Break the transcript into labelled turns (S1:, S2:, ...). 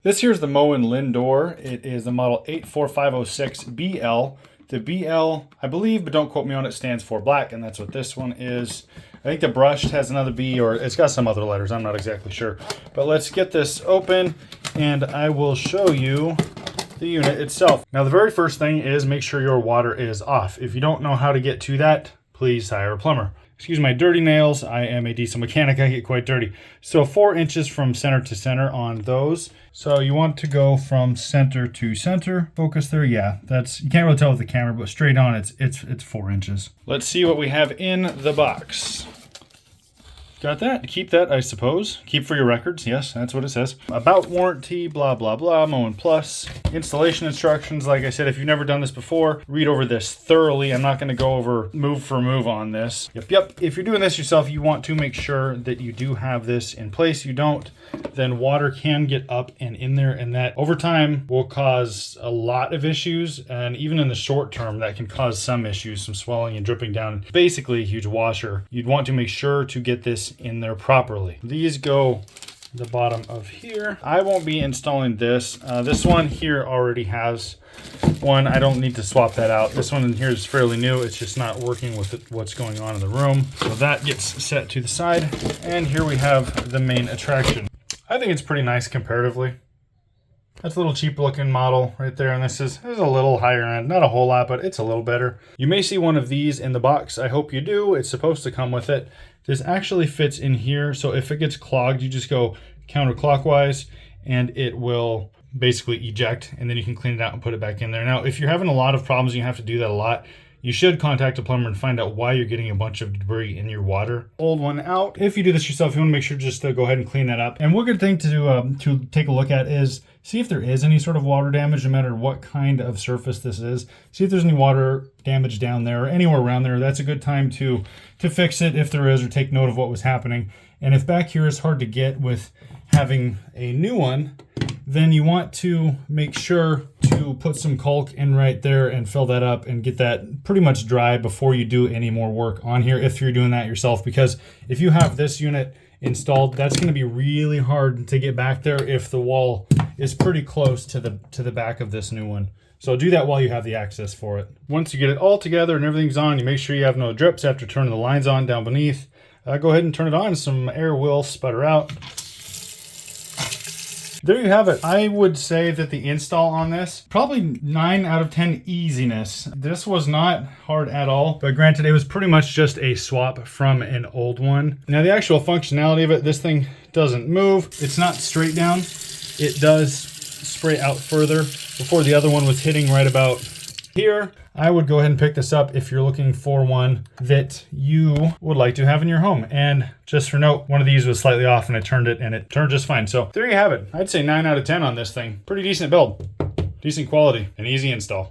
S1: This here's the Moen Lindor. It is the model 84506BL. The BL, I believe, but don't quote me on it, stands for black, and that's what this one is. I think the brushed has another B, or it's got some other letters. I'm not exactly sure. But let's get this open, and I will show you the unit itself. Now, the very first thing is make sure your water is off. If you don't know how to get to that, please hire a plumber. Excuse my dirty nails. I am a diesel mechanic. I get quite dirty. So 4 inches from center to center on those. So you want to go from center to center. Focus there. Yeah, that's, you can't really tell with the camera, but straight on it's 4 inches. Let's see what we have in the box. Got that. Keep that, I suppose. Keep for your records. Yes, that's what it says. About warranty, blah, blah, blah. Moen Plus. Installation instructions. Like I said, if you've never done this before, read over this thoroughly. I'm not going to go over move for move on this. Yep. If you're doing this yourself, you want to make sure that you do have this in place. You don't, then water can get up and in there, and that over time will cause a lot of issues. And even in the short term, that can cause some issues, some swelling and dripping down. Basically a huge washer. You'd want to make sure to get this in there properly. These go the bottom of here. I won't be installing this. This one here already has one. I don't need to swap that out. This one in here is fairly new. It's just not working with what's going on in the room. So that gets set to the side. And here we have the main attraction. I think it's pretty nice comparatively. That's a little cheap looking model right there, and this is a little higher end. Not a whole lot, but it's a little better. You may see one of these in the box. I hope you do. It's supposed to come with it. This actually fits in here, so if it gets clogged, you just go counterclockwise and it will basically eject, and then you can clean it out and put it back in there. Now, if you're having a lot of problems, you have to do that a lot, you should contact a plumber and find out why you're getting a bunch of debris in your water. Old one out. If you do this yourself, you want to make sure just to go ahead and clean that up. And one good thing to take a look at is see if there is any sort of water damage, no matter what kind of surface this is. See if there's any water damage down there or anywhere around there. That's a good time to fix it if there is, or take note of what was happening. And if back here is hard to get with having a new one, then you want to make sure to put some caulk in right there and fill that up and get that pretty much dry before you do any more work on here, if you're doing that yourself. Because if you have this unit installed, that's going to be really hard to get back there if the wall is pretty close to the back of this new one. So do that while you have the access for it. Once you get it all together and everything's on, you make sure you have no drips after turning the lines on down beneath. Go ahead and turn it on. Some air will sputter out. There you have it. I would say that the install on this, probably 9 out of 10 easiness. This was not hard at all, but granted, it was pretty much just a swap from an old one. Now, the actual functionality of it, this thing doesn't move. It's not straight down. It does spray out further. Before, the other one was hitting right about here. I would go ahead and pick this up if you're looking for one that you would like to have in your home. And just for note, one of these was slightly off and I turned it and it turned just fine. So there you have it. I'd say 9 out of 10 on this thing. Pretty decent build, decent quality, and easy install.